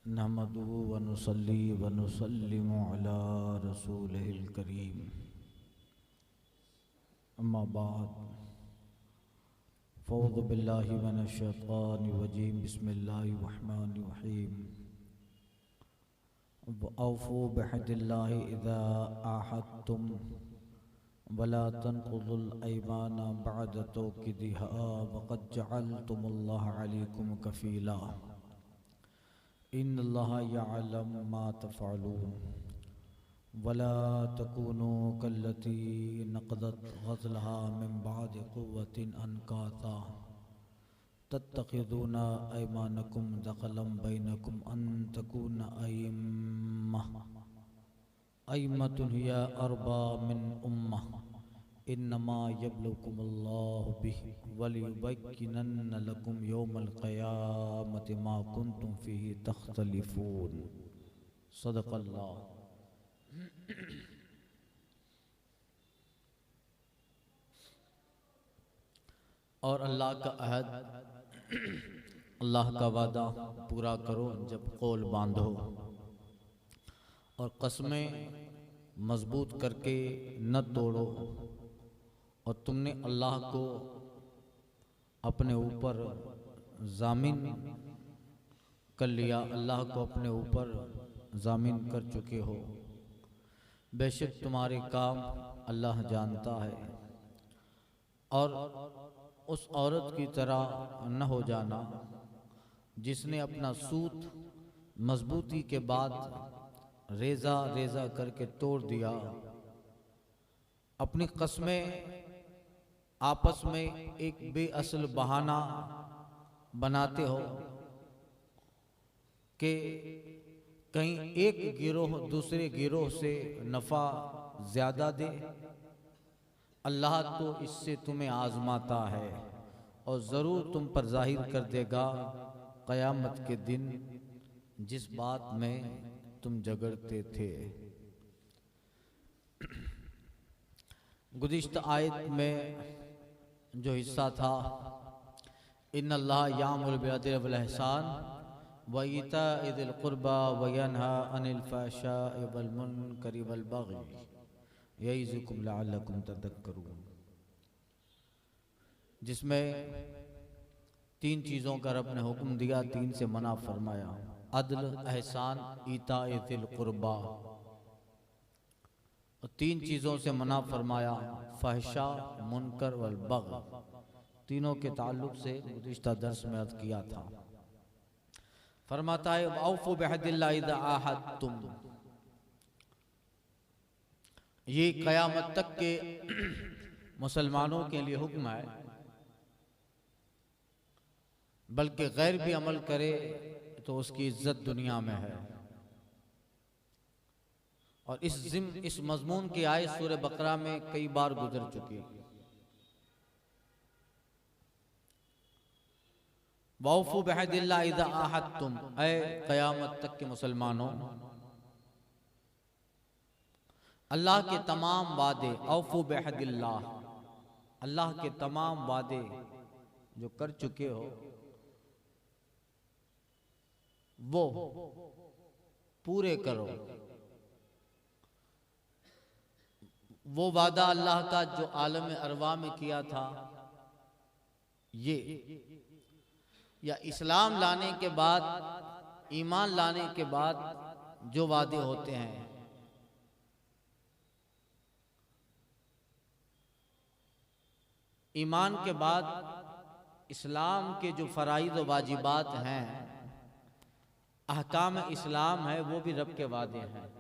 नहमदुहु व नुसल्ली व नुसल्लिमु अला रसूलिहिल करीम। अम्मा बाद फ़ऊज़ु बिल्लाहि मिनश शैतानिर रजीम। बिस्मिल्लाहिर रहमानिर रहीम। व औफ़ू बिहदिल्लाहि इज़ा आहदतुम वला तनक़ुज़ुल अयमाना बअद तौक़ीदिहा व क़द जअलतुमुल्लाह अलैकुम कफ़ीला इन्नल्लाहा यअलमु मा तफ़अलून वला तकूनू कल्लती नक़दत ग़ज़लहा मिन बअदि क़ुव्वतिन अनकासा तत्तख़िज़ूना अयमानकुम दख़लन बैनकुम अन तकूना अइम्मतुन हिया अर्बा मिन उम्मह इन्नमा यब्लुकुमुल्लाहु बिहि वलियुबय्यिनन्ना लकुम यौमल क़ियामति मा कुन्तुम फ़ीहि तख़्तलिफ़ून। सदक़ल्लाह। और अल्लाह का अहद, अल्लाह का वादा पूरा करो जब कौल बांधो, और कसमें मजबूत करके न तोड़ो। और तुमने अल्लाह को अपने ऊपर जामिन कर लिया, अल्लाह को अपने ऊपर जामिन कर चुके हो। बेशक तुम्हारे काम अल्लाह जानता है। और उस औरत की तरह न हो जाना जिसने अपना सूत मजबूती के बाद रेजा रेजा करके तोड़ दिया। अपनी कसमें आपस में एक बेअसल बहाना बनाते हो कि कहीं एक गिरोह दूसरे गिरोह से नफा ज्यादा दे। अल्लाह तो इससे तुम्हें आजमाता है और जरूर तुम पर जाहिर कर देगा क़यामत के दिन जिस बात में तुम झगड़ते थे। गुज़िश्ता आयत में जो हिस्सा था, इन्नल्लाह यामुरु बिल अदल वल इहसान व ईताइ ज़िल क़ुरबा व यन्हा अनिल फ़हशाइ वल मुनकरि वल बग़ी यइज़ुकुम लअल्लकुम तज़क्करून, जिसमें 3 चीज़ों का रब ने हुक्म दिया, 3 से मना फरमाया। अदल, एहसान, ईताइ ज़िल क़ुरबा। और 3 चीज़ों से मना फरमाया, फ़हशा, मुनकर वल बग़ी। तीनों के ताल्लुक से गुज़िश्ता दर्स में अर्ज़ किया था। फरमाता है औफ़ू बिअहदिल्लाहि इज़ा आहदतुम। ये क़यामत तक के मुसलमानों के लिए हुक्म है, बल्कि गैर भी अमल करे तो उसकी इज्जत दुनिया में है। और इस मजमून की आयत सूरह बकरा में कई बार गुजर चुकी। वौफू बिअहदिल्लाहि इज़ा आहदतुम, ऐ क़यामत तक के मुसलमानों, अल्लाह के तमाम वादे, औफू बिअहदिल्लाह, अल्लाह के तमाम वादे जो कर चुके हो वो पूरे करो। वो वादा अल्लाह का जो आलम अरवा में किया था, ये या इस्लाम लाने के बाद, ईमान लाने के बाद जो वादे होते हैं, ईमान के बाद इस्लाम के जो फ़राइज़ व वाजिबात हैं, अहकाम इस्लाम है, वो भी रब के वादे हैं।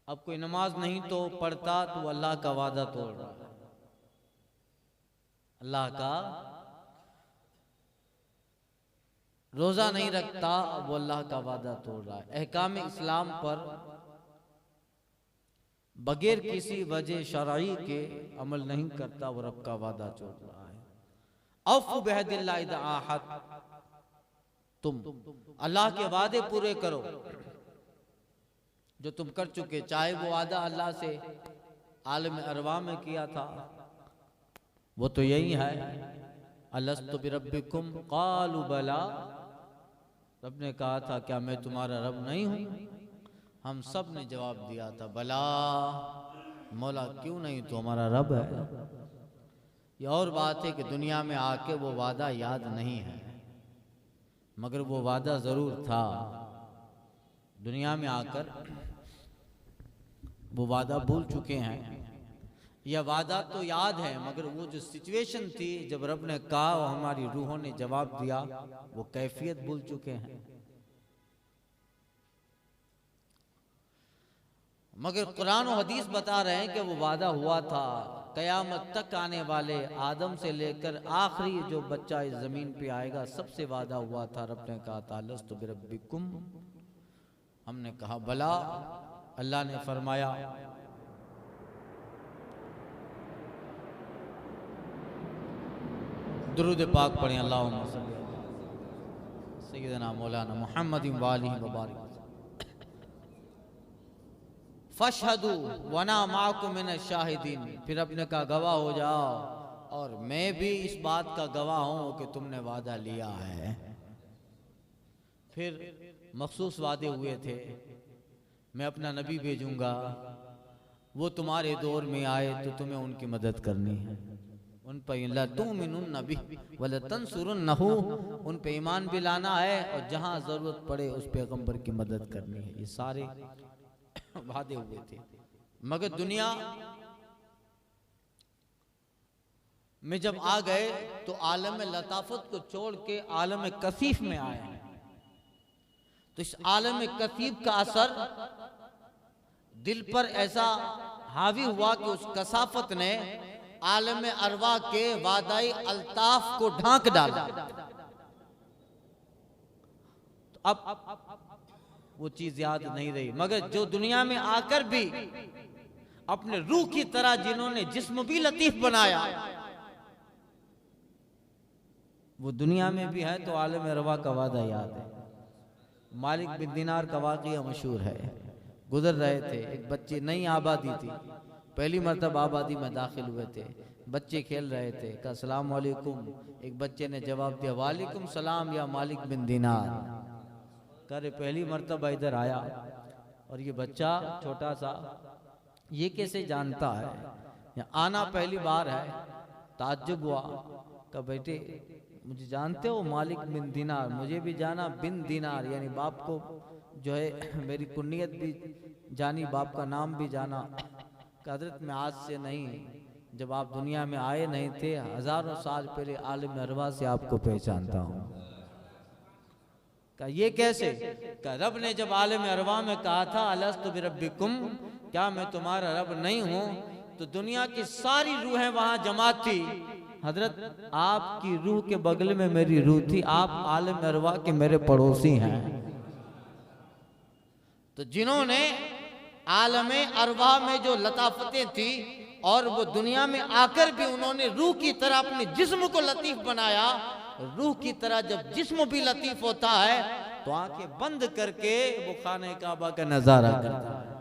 अब कोई नमाज नहीं तो पढ़ता तो अल्लाह का वादा तोड़ रहा है। अल्लाह का रोजा नहीं रखता, वो अल्लाह का वादा तोड़ रहा है। अहकाम इस्लाम पर बगैर किसी वजह शरई के अमल नहीं करता, वो रब का वादा तोड़ रहा है। औफ़ू बिअहदिल्लाहि इज़ा आहदतुम, अल्लाह के वादे पूरे करो जो तुम कर चुके, चाहे वो वादा अल्लाह से आलम अरवा में किया था, वो तो यही है, अलस्तु बिरब्बिकुम क़ालू बला, रब ने कहा था क्या मैं तुम्हारा रब नहीं हूं? हम सब ने जवाब दिया था बला मौला, क्यों नहीं, तो हमारा रब है। ये और बात है कि दुनिया में आके वो वादा याद नहीं है, मगर वो वादा जरूर था। दुनिया में आकर वो वादा भूल चुके हैं। यह वादा तो याद है, मगर वो जो सिचुएशन थी जब रब ने कहा और हमारी रूहों ने जवाब दिया, वो कैफियत भूल चुके हैं। मगर कुरान और हदीस बता रहे हैं कि वो वादा हुआ था। कयामत तक आने वाले आदम से लेकर आखिरी जो बच्चा इस जमीन पे आएगा, सबसे वादा हुआ था। रब ने कहा था लस्तु बिरब्बिकुम, हमने कहा बला। अल्लाह ने फरमाया दुरूद पाक पढ़ें, अल्लाहुम्मा सल्ली अला सय्यिदना मौलाना मुहम्मदिन व आलिहि व बारिक फशहदू वना माकुम मिनश शाहिदीन। फिर अपने का गवाह हो जाओ और मैं भी इस बात का गवाह हूं कि तुमने वादा लिया है। फिर मखसूस वादे हुए थे, मैं अपना नबी भेजूंगा, वो तुम्हारे दौर में आए तो तुम्हें उनकी मदद करनी है। उन पर ला तुमिनुन नबी वला तंसुरुन्नहु, उन पे ईमान भी लाना है और जहां जरूरत पड़े उस पैगंबर की मदद करनी है। ये सारे वादे हुए थे। मगर दुनिया में जब आ गए तो आलम लताफत को छोड़ के आलम कसीफ में आए हैं। तो इस आलम कसीफ का असर दिल पर ऐसा हावी हुआ कि उस कसाफत ने आलम अरवा के वादाई अल्ताफ को ढांक डाला। तो अब वो चीज याद नहीं रही। मगर जो दुनिया में आकर भी अपने रूह की तरह जिन्होंने जिस्म भी लतीफ बनाया, वो दुनिया में भी है। तो आलम अरवा का वादा याद है। मालिक बिन दिनार का वाक़या मशहूर है। गुजर रहे थे, एक बच्चे, नई आबादी थी, पहली मरतबा आबादी में दाखिल हुए थे। बच्चे खेल रहे थे, कहा सलाम वालेकुम। एक बच्चे ने जवाब दिया वालेकुम सलाम या मालिक बिन दिनार। करे पहली मरतबा इधर आया और ये बच्चा छोटा सा, ये कैसे जानता है, या आना पहली बार है। ताज्जुब हुआ, कहा बेटे मुझे जानते हो मालिक बिन दिनार? मुझे भी जाना बिन दिनार, यानी बाप को जो है मेरी कुन्नियत भी जानी, बाप का नाम भी जाना। हजरत में आज से नहीं, जब आप दुनिया में आए नहीं थे, हजारों साल पहले आलिम अरवा से आपको पहचानता हूँ। कहा ये कैसे? कहा रब ने जब आलिम अरवा में कहा था अलस्तु बिरब्बिकुम, क्या मैं तुम्हारा रब नहीं हूँ, तो दुनिया की सारी रूहें वहां जमा थी। हजरत आपकी रूह के बगल में मेरी रूह थी। आप आलिम अरवा के मेरे पड़ोसी हैं। तो जिन्होंने आलम अरवा में जो लताफतें थी और वो दुनिया में आकर भी उन्होंने रूह की तरह अपने जिस्म को लतीफ बनाया। रूह की तरह जब जिस्म भी लतीफ होता है तो आंखें बंद करके वो खाने काबा का नजारा करता है।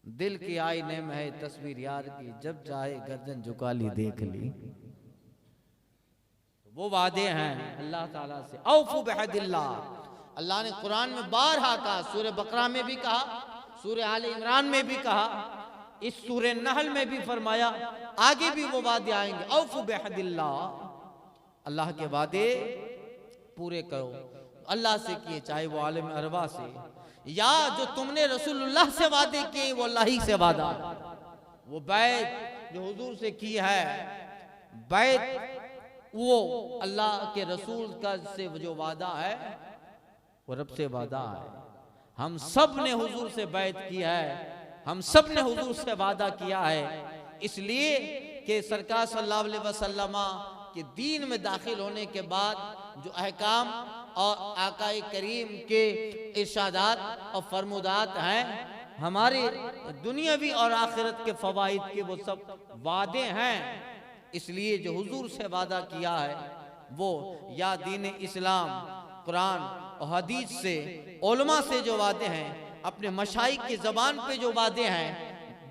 दिल की आईने में है तस्वीर यार की, जब चाहे गर्दन झुका ली देख ली। वो वादे हैं अल्लाह ताला से। औफू बिहदिल्लाह, अल्लाह ने कुरान में बारहा कहा, सूरह बकरा में भी कहा, सूरह आले इमरान में भी कहा, इस सूरह नहल में भी फरमाया, आगे भी वो वादे आएंगे। औफू बिहदिल्लाह, अल्लाह के वादे पूरे करो। अल्लाह से किए, चाहे वो आलिम अरवा से, या जो तुमने रसूलुल्लाह से वादे किए वो अल्लाह ही से वादा। वो बैत जो हुजूर से की है, बैत वो अल्लाह के रसूल का से जो वादा है वो रब से वादा है। हम सब ने हुजूर से बैत किया है, हम सब ने हुजूर से वादा किया है, इसलिए कि सरकार सल्लल्लाहु अलैहि वसल्लम के दीन में दाखिल होने के बाद जो अहकाम और आकाए करीम के इरशादात और फरमुदात हैं, हमारे दुनियावी और आखिरत के फवाइद के वो सब वादे हैं। इसलिए जो हुजूर से वादा किया है वो या दीन इस्लाम, कुरान और हदीस से, उलमा से जो वादे हैं, अपने मशाइख की ज़बान पे जो वादे हैं,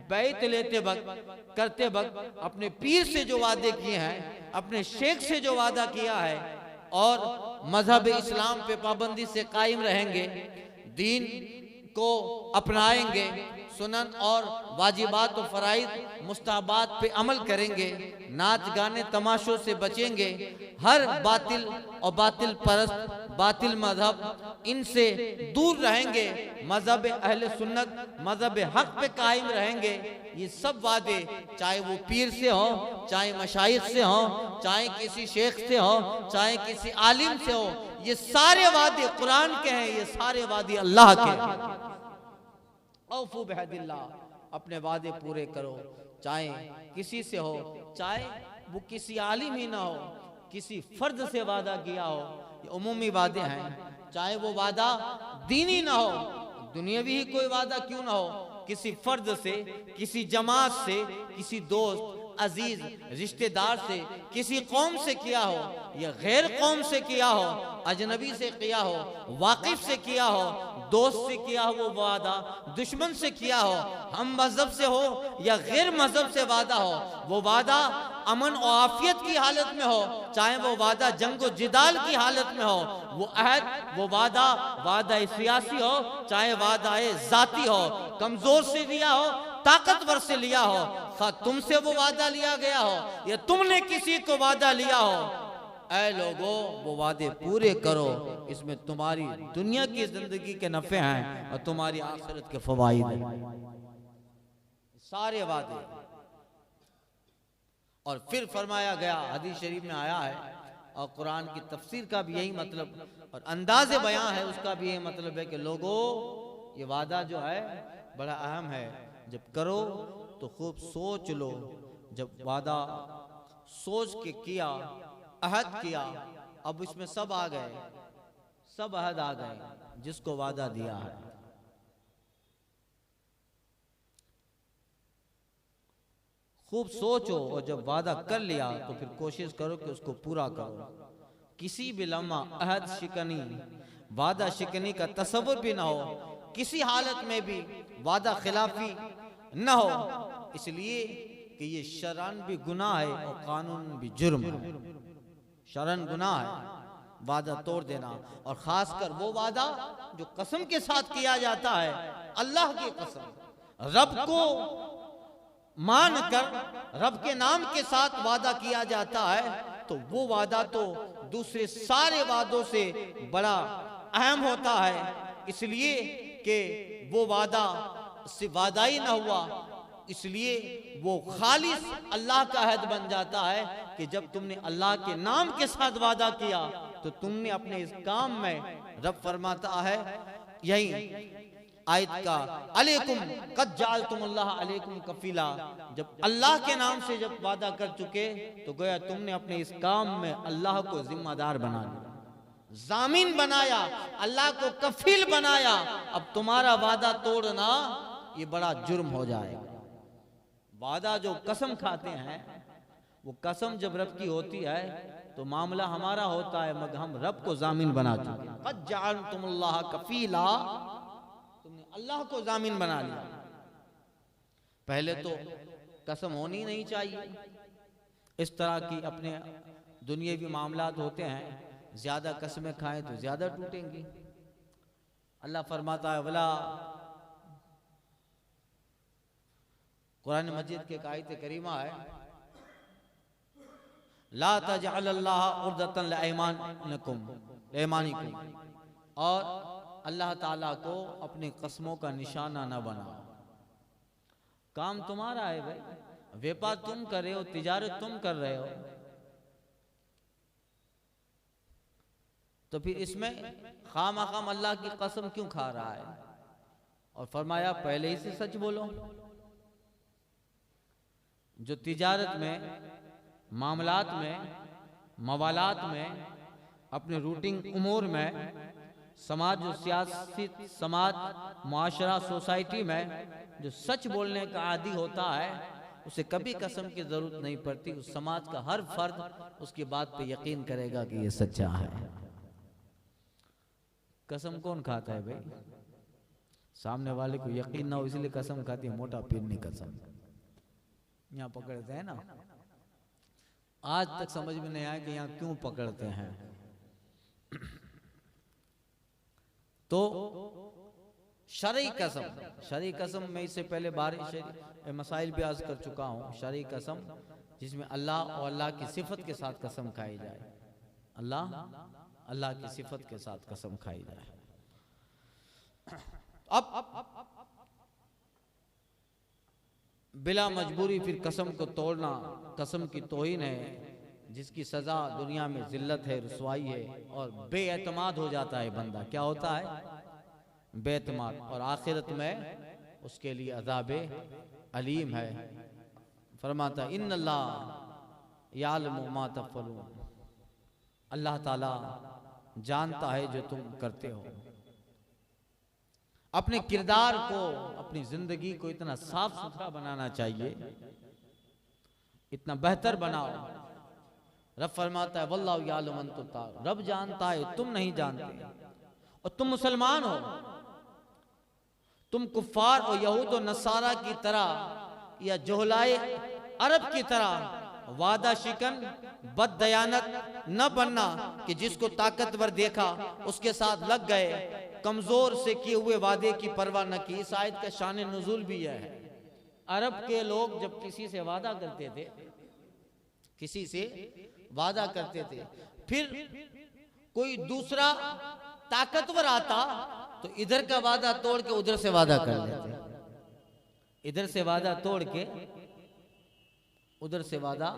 बैत लेते वक्त करते वक्त अपने पीर से जो वादे किए हैं, अपने शेख से जो वादा किया है, और मजहब इस्लाम पे पाबंदी से कायम रहेंगे, दीन को अपनाएंगे, सुनन और वाजिबात और फराइज मुस्तहबात पे अमल करेंगे, नाच गाने तमाशों से बचेंगे, हर बातिल और बातिल परस्त बातिल मजहब इनसे दूर रहेंगे, मजहब अहले सुन्नत मजहब हक पे कायम रहेंगे। ये सब वादे चाहे वो पीर से हो, चाहे मशाइख से हो, चाहे किसी शेख से हो, चाहे किसी आलिम से हो, ये सारे वादे कुरान के हैं, ये सारे वादे अल्लाह के हैं। औफू बिहदिल्लाह, अपने वादे पूरे करो, चाहे किसी से हो, चाहे वो किसी आलिम ही ना हो, किसी फर्द से वादा किया हो, ये उमूमी वादे हैं। चाहे वो वादा दीनी ना हो, दुनियावी ही कोई वादा क्यों ना हो, किसी फर्द से, किसी जमात से, किसी दोस्त अजीज रिश्तेदार से, किसी कौम से किया हो या गैर कौम से किया हो, अजनबी से किया हो, वाकिफ से किया हो, दोस्त से किया हो वो वादा, दुश्मन से किया हो, हम मजहब से हो या गैर मजहब से वादा हो, वो वादा अमन और आफियत की हालत में हो, चाहे वो वादा जंगो जिदाल की हालत में हो, वो अहद, वो वादा वादा सियासी हो, चाहे वादा जाती हो, कमजोर से लिया हो, ताकतवर से लिया हो, खा तुमसे वो वादा लिया गया हो या तुमने किसी को वादा लिया हो, ऐ लोगों वो वादे पूरे करो, इसमें तुम्हारी दुनिया की जिंदगी के नफे हैं और तुम्हारी आखिरत के फवाइद हैं, सारे वादे। और फिर फरमाया गया, हदीस शरीफ में आया है और कुरान की तफसीर का भी यही मतलब और अंदाज़े बयां है उसका भी यही मतलब है कि लोगों ये वादा जो है बड़ा अहम है, जब करो तो खूब सोच लो, जब वादा सोच के किया, अहद किया, अब इसमें सब आ गए, सब अहद आ गए जिसको वादा दिया है। खूब सोचो और जब वादा कर लिया तो फिर कोशिश करो कि उसको पूरा करो। किसी भी लम्हा अहद शिकनी, वादा शिकनी का तसव्वुर भी ना हो, किसी हालत में भी वादा खिलाफी न हो, इसलिए कि ये शरअन भी गुनाह है और कानून भी जुर्म है। शरअन गुनाह है वादा तोड़ देना, और खासकर वो वादा जो कसम के साथ किया जाता है, अल्लाह की कसम, रब को मान कर रब के नाम के साथ वादा किया जाता है, तो वो वादा तो दूसरे सारे वादों से बड़ा अहम होता है, इसलिए कि वो वादा सिर्फ वादा ही ना हुआ, इसलिए वो खालिस अल्लाह का अहद बन जाता है कि जब तुमने अल्लाह के नाम के साथ वादा किया तो तुमने अपने इस काम में, रब फरमाता है यही आयत का, अलैकुम कद जाअलतुमुल्लाह अलैकुम कफीला, जब अल्लाह के नाम से जब वादा कर चुके तो गोया तुमने अपने इस काम में अल्लाह को जिम्मेदार बना लिया, जामीन बनाया, अल्लाह को कफील बनाया। अब तुम्हारा वादा तोड़ना ये बड़ा जुर्म हो जाएगा। वादा जो कसम खाते हैं, वो कसम जब रब की होती है तो मामला हमारा होता है, मगर हम रब को जामीन बना चुके, कद जाअलतुमुल्लाह कफीला, तुमने अल्लाह को जामीन बना लिया। पहले तो कसम होनी नहीं चाहिए, इस तरह की अपने दुनियावी मामलात होते हैं, ज्यादा कसमें खाएं तो ज्यादा टूटेंगी। अल्लाह फरमाता है, वला, कुरान मजीद के आयत करीमा है, ला तजअलल्लाह उर्दतन लिअयमानिकुम, और अल्लाह ताला को अपनी कसमों का निशाना न बनाओ। काम तुम्हारा है भाई, व्यापार तुम कर रहे हो, तिजारत तुम कर रहे हो, तो फिर इसमें खाम अल्लाह की कसम क्यों खा रहा है? और फरमाया पहले ही से सच बोलो। जो तिजारत में, मामलात में, मवालात में, अपने रूटीन उमूर में, समाज जो सियासी समाज मुआशरा सोसाइटी में जो सच बोलने का आदी होता है, उसे कभी कसम की जरूरत नहीं पड़ती। उस समाज का हर फर्द उसकी बात पे यकीन करेगा कि ये सच्चा है। कसम कौन खाता है भाई? सामने वाले को यकीन ना हो इसलिए कसम खाती है, मोटा पीरनी कसम यहाँ पकड़ते हैं ना। आज तक समझ में नहीं आया कि यहाँ क्यों पकड़ते हैं। तो शरई कसम मैं इससे पहले बारिश मसाइल भी अर्ज कर चुका हूँ। शरई कसम जिसमें अल्लाह और अल्लाह की सिफत के साथ कसम खाई जाए, अल्लाह की सिफत के साथ कसम खाई जाए। अब बिला मजबूरी फिर कसम को तोड़ना कसम की तौहीन है, जिसकी सजा दुनिया में जिल्लत है, रुसवाई है और बेएतमाद हो जाता है बंदा। क्या होता है? बेएतमाद। और आखिरत में उसके लिए अज़ाबे अलीम है। फरमाता इन्नल्लाह यालमु मा तफ़अलून, अल्लाह ताला जानता है जो तुम करते हो। अपने किरदार को, अपनी जिंदगी को इतना साफ सुथरा बनाना चाहिए, इतना बेहतर बनाओ। रब फरमाता है वल्लाहु यालमु अंतुम ता, रब जानता है तुम नहीं जानते। और तुम मुसलमान हो, तुम कुफ्फार और यहूद और नसारा की तरह या जोहलाए अरब की तरह वादा शिकन बददयानत न बनना कि जिसको ताकतवर देखा उसके साथ लग गए, कमजोर से किए हुए वादे की परवाह न की। इस आयत का शान नुज़ूल भी यह है। अरब के लोग जब किसी से वादा करते थे, किसी से वादा करते थे, फिर कोई दूसरा ताकतवर आता तो इधर का वादा तोड़ के उधर से वादा कर लेते, इधर से वादा तोड़ के उधर से वादा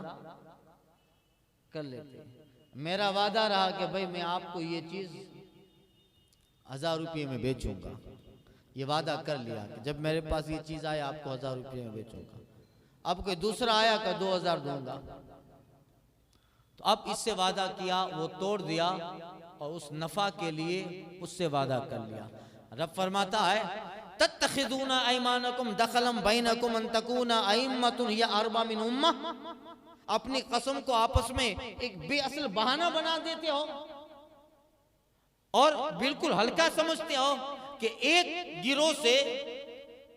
कर लेते। मेरा वादा रहा कि भाई मैं आपको ये चीज 1000 रुपये में बेचूंगा, ये वादा कर लिया कि जब मेरे पास ये चीज आए आपको 1000 रुपये में बेचूंगा। अब कोई दूसरा आया का 2000 दूंगा, तो अब इससे वादा किया, वो तोड़ दिया और उस नफा के लिए उससे वादा कर लिया। रब फरमाता है तत्तखिज़ूना ऐमानकुम दखलम बैनकुम अन तकूना अइम्मतुन या अरबा मिन उम्मा, अपनी कसम को आपस में एक बेअसल बहाना बना देते हो और बिल्कुल हल्का समझते हो कि एक गिरोह से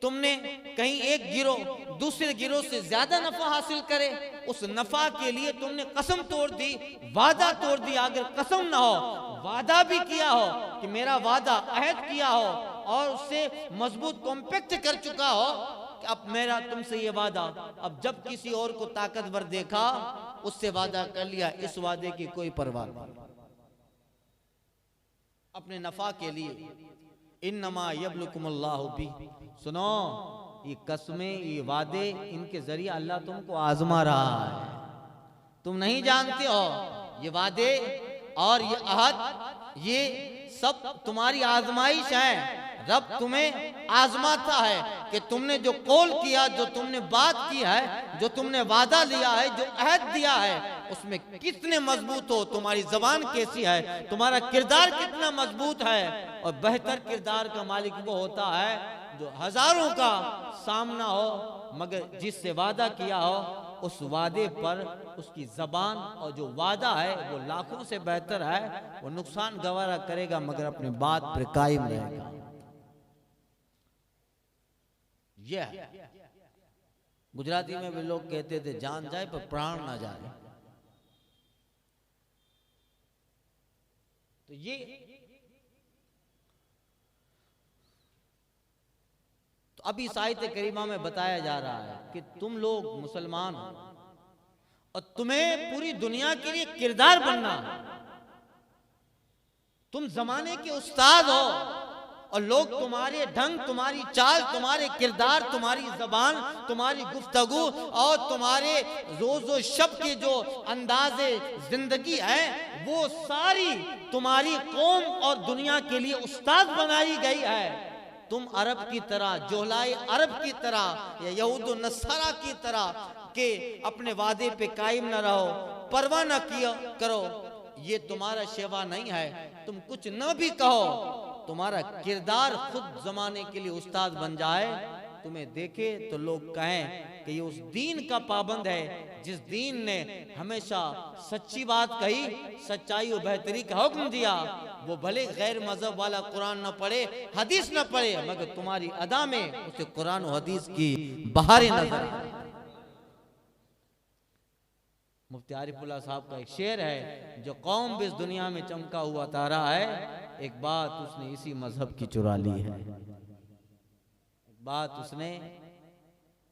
तुमने कहीं एक गिरोह दूसरे गिरोह से ज्यादा नफा हासिल करे, उस नफा के लिए तुमने कसम तोड़ दी, वादा तोड़ दिया। अगर कसम ना हो, वादा भी किया हो कि मेरा वादा अहद किया हो और उससे मजबूत कॉम्पैक्ट कर चुका हो कि अब मेरा तुमसे ये वादा, अब जब किसी और को ताकतवर देखा उससे वादा कर लिया, इस वादे की कोई परवाह नहीं, अपने नफा के लिए। इन्नमा यब्लुकुमुल्लाहु बि, सुनो ये कसमें, ये वादे, इनके जरिए अल्लाह तुमको आजमा रहा है। तुम नहीं जानते हो ये वादे और ये अहद, ये सब तुम्हारी आजमाइश है। रब तुम्हें आजमाता है कि तुमने जो कौल किया, जो तुमने बात की है, जो तुमने वादा लिया है, जो अहद दिया है, उसमें कितने मजबूत हो, तुम्हारी जबान कैसी है, तुम्हारा किरदार कितना मजबूत है। और बेहतर किरदार का मालिक वो होता है जो हजारों का सामना हो मगर जिससे वादा किया हो उस वादे पर उसकी जबान और जो वादा है वो लाखों से बेहतर है। वो नुकसान गवारा करेगा मगर अपनी बात पर कायम रहेगा। यह गुजराती में भी लोग कहते थे जान जाए पर प्राण ना जाए। तो ये तो अभी इस आयत करीमा में बताया जा रहा है कि तुम लोग मुसलमान हो और तुम्हें पूरी दुनिया के लिए किरदार बनना, तुम जमाने के उस्ताद हो और लोग तुम्हारे ढंग, तुम्हारी चाल, तुम्हारे किरदार, तुम्हारी जबान, तुम्हारी गुफ्तगू और तुम्हारे रोजो शब के जो अंदाजे जिंदगी है वो सारी तुम्हारी कौम और दुनिया के लिए उस्ताद बनाई गई है। तुम अरब की तरह, जोहलाए अरब की तरह या यहूद नसारा की तरह के अपने वादे पे कायम न रहो, परवाह न किया करो, ये तुम्हारा शेवा नहीं है। तुम कुछ न भी कहो, तुम्हारा किरदार खुद जमाने के लिए उस्ताद बन जाए। तुम्हें देखे तो लोग कहें कि ये उस दीन का पाबंद है जिस दीन ने हमेशा सच्ची बात कही, सच्चाई और बेहतरी का हुक्म दिया। वो भले गैर मजहब वाला कुरान न पढ़े, हदीस न पढ़े, मगर तुम्हारी अदा में उसे कुरान और हदीस की बहारें नजर आए। मुफ्ती आरिफुल्लाह साहब का एक शेर है, जो कौम भी इस दुनिया में चमका हुआ तारा है, एक बात उसने इसी मजहब की चुरा ली है, एक बात उसने,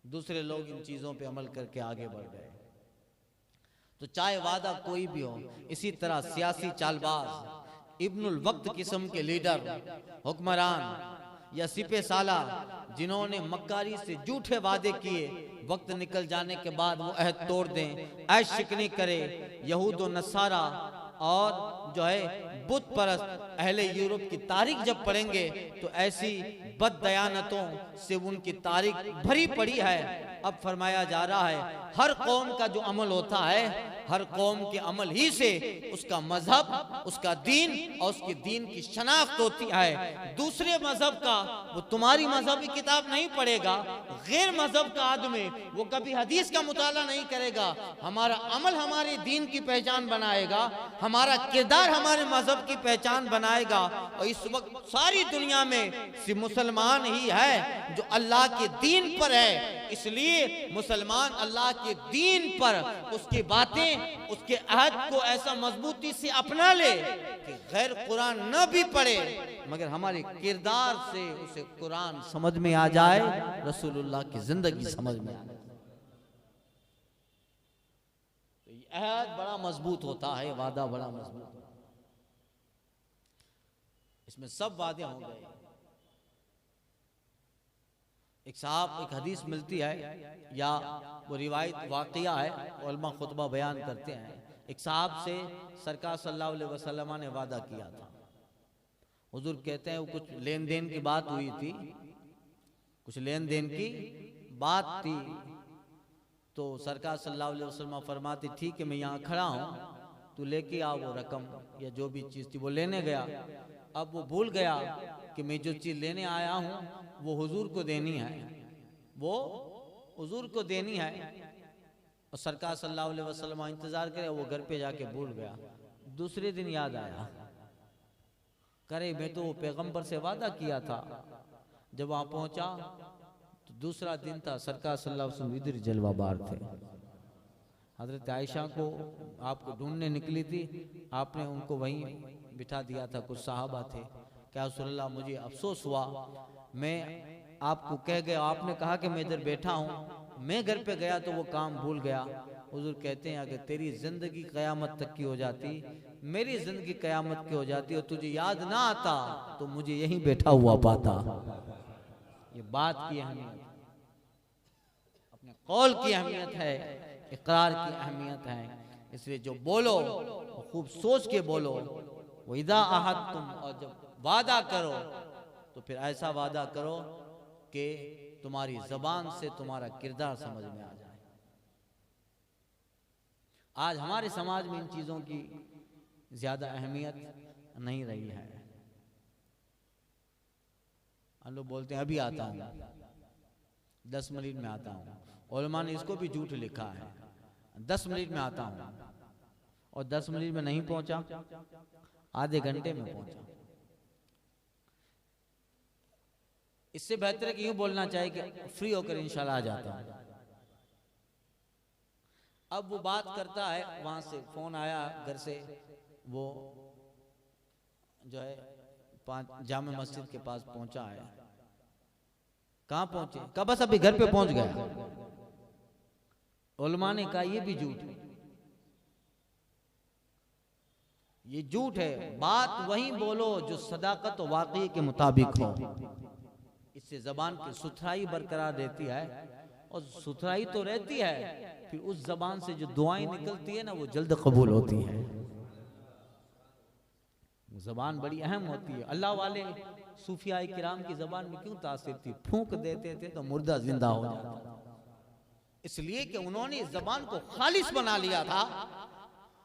दूसरे लोग इन चीजों पे अमल करके आगे बढ़ गए। तो चाहे वादा कोई भी हो, इसी तरह सियासी चालबाज, इब्नुल वक्त किस्म के लीडर, हुक्मरान या सिपे साला जिन्होंने मक्कारी से झूठे वादे किए, वक्त निकल जाने के बाद वो अहद तोड़ दें, ऐश शिकनी करे, यहूद व नसारा और जो है बुत परस्त अहले यूरोप की तारीख जब पढ़ेंगे तो ऐसी बददयानतों से उनकी तारीख भरी पड़ी है। अब फरमाया जा रहा है हर कौम का जो अमल होता है, हर कौम के अमल ही से उसका मजहब, उसका दीन और उसके दीन की शनाख्त होती है। दूसरे मजहब का वो तुम्हारी मजहबी किताब नहीं पढ़ेगा, गैर मजहब का आदमी वो कभी हदीस का मुताला नहीं करेगा। हमारा अमल हमारे दीन की पहचान बनाएगा, हमारा किरदार हमारे मजहब की पहचान बनाएगा। और इस वक्त सारी दुनिया में सिर्फ मुसलमान ही है जो अल्लाह के दीन पर है, इसलिए मुसलमान अल्लाह के दीन पर उसकी बातें, उसके अहद को ऐसा मजबूती से अपना ले कि गैर कुरान न भी पढ़े मगर हमारे किरदार से उसे कुरान समझ में आ जाए, रसूलुल्लाह की जिंदगी समझ में आ जाए। तो ये अहद बड़ा मजबूत होता है, वादा बड़ा मजबूत होता है। इसमें सब वादे हो गए। एक साहब, एक हदीस मिलती है या वो रिवायत वाक़िया है, उलमा खुतबा बयान करते हैं। एक साहब से सरकार सल्लल्लाहु अलैहि वसल्लम ने वादा किया था। हुजूर कहते हैं वो कुछ लेन देन की बात हुई थी, कुछ लेन देन की बात थी। तो सरकार सल्लल्लाहु अलैहि वसल्लम फरमाते ठीक है मैं यहाँ खड़ा हूँ, तू लेके आ वो रकम या जो भी चीज़ थी। वो लेने गया, अब वो भूल गया कि मैं जो चीज़ लेने आया हूँ वो हुजूर को देनी है, वो हुजूर को देनी है। और सरकार सल्लल्लाहु अलैहि वसल्लम इंतजार करे, वो घर पे जाके भूल गया। दूसरे दिन याद आया, करे मैं तो पैगंबर से वादा किया था। जब वहां पहुंचा तो दूसरा दिन था, सरकार सल्लल्लाहु अलैहि वसल्लम इधर जलवाबार थे। हजरत आयशा को आपको ढूंढने निकली थी, आपने उनको वहीं बिठा दिया था। कुछ सहाबा थे, क्या रसूलल्लाह मुझे अफसोस हुआ, मैं आपको कह गया, आपने कहा कि मैं इधर बैठा हूँ, मैं घर पे गया तो वो काम भूल गया। हुजूर कहते हैं अगर तेरी जिंदगी कयामत तक की हो जाती, मेरी जिंदगी कयामत की हो जाती और तुझे याद ना आता तो मुझे यहीं बैठा हुआ पाता। ये बात की अहमियत, अपने कौल की अहमियत है, इकरार की अहमियत है। इसलिए जो बोलो खूब सोच के बोलो। वो इदा आहद तुम, और जब वादा करो तो फिर ऐसा वादा करो कि तुम्हारी जबान से तुम्हारा किरदार समझ में आ जाए। आज हमारे समाज में इन चीजों की ज्यादा अहमियत नहीं रही है। हम लोग बोलते हैं अभी आता हूँ, 10 मिनट में आता हूँ। उलमा ने इसको भी झूठ लिखा है, 10 मिनट में आता हूँ, और 10 मिनट में नहीं पहुंचा, आधे घंटे में पहुंचा। इससे बेहतर है कि यूं बोलना चाहिए कि फ्री होकर इंशाल्लाह आ जाता हूं। अब वो बात करता है, वहां से फोन आया घर से, वो जो है 5 जामे मस्जिद के पास पहुंचा है। कहां पहुंचे? कहा बस अभी घर पे पहुंच गया। उलमा ने कहा ये भी झूठ है, ये झूठ है। बात वही बोलो जो सदाकत और वाकई के मुताबिक हो। इससे जबान की सुथराई बरकरार रहती है, और सुथराई तो रहती है, फिर उस जबान से जो दुआएं निकलती है ना वो जल्द कबूल होती है। जबान बड़ी अहम होती है। अल्लाह वाले सूफिया किराम की जबान में क्यों तासीर थी? फूंक देते थे तो मुर्दा जिंदा हो जाता, इसलिए कि उन्होंने जबान को खालिस बना लिया था।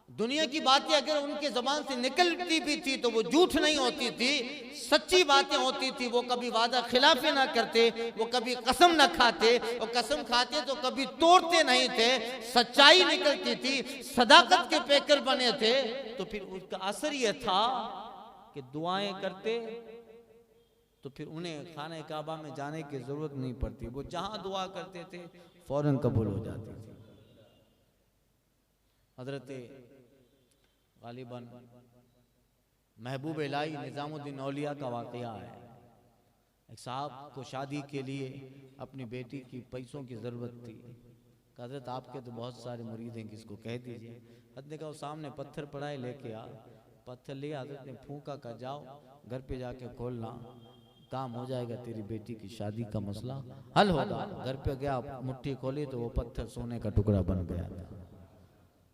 दुनिया की बातें अगर उनके जबान से निकलती भी थी तो वो झूठ नहीं होती थी, सच्ची बातें होती थी। वो कभी वादा खिलाफी ना करते, वो कभी कसम ना खाते, और कसम खाते तो कभी तोड़ते नहीं थे। सच्चाई निकलती थी, सदाकत के पैकर बने थे। तो फिर उसका असर यह था कि दुआएं करते तो फिर उन्हें खाने काबा में जाने की जरूरत नहीं पड़ती, वो जहां दुआ करते थे फौरन कबूल हो जाती थी। हजरत गालिबन महबूब इलाही निज़ामुद्दीन औलिया का वाक़या है। एक साहब को शादी के लिए अपनी बेटी की पैसों की ज़रूरत थी। हज़रत आपके तो बहुत सारे मुरीद हैं, किसको कह दीजिए। हज़रत ने कहा वो सामने पत्थर पड़ा है, लेके आ। पत्थर लिया, हज़रत ने फूंका का जाओ घर पे जाके खोलना, काम हो जाएगा, तेरी बेटी की शादी का मसला हल होगा। घर पे गया, मुट्ठी खोली तो वो पत्थर सोने का टुकड़ा बन गया था।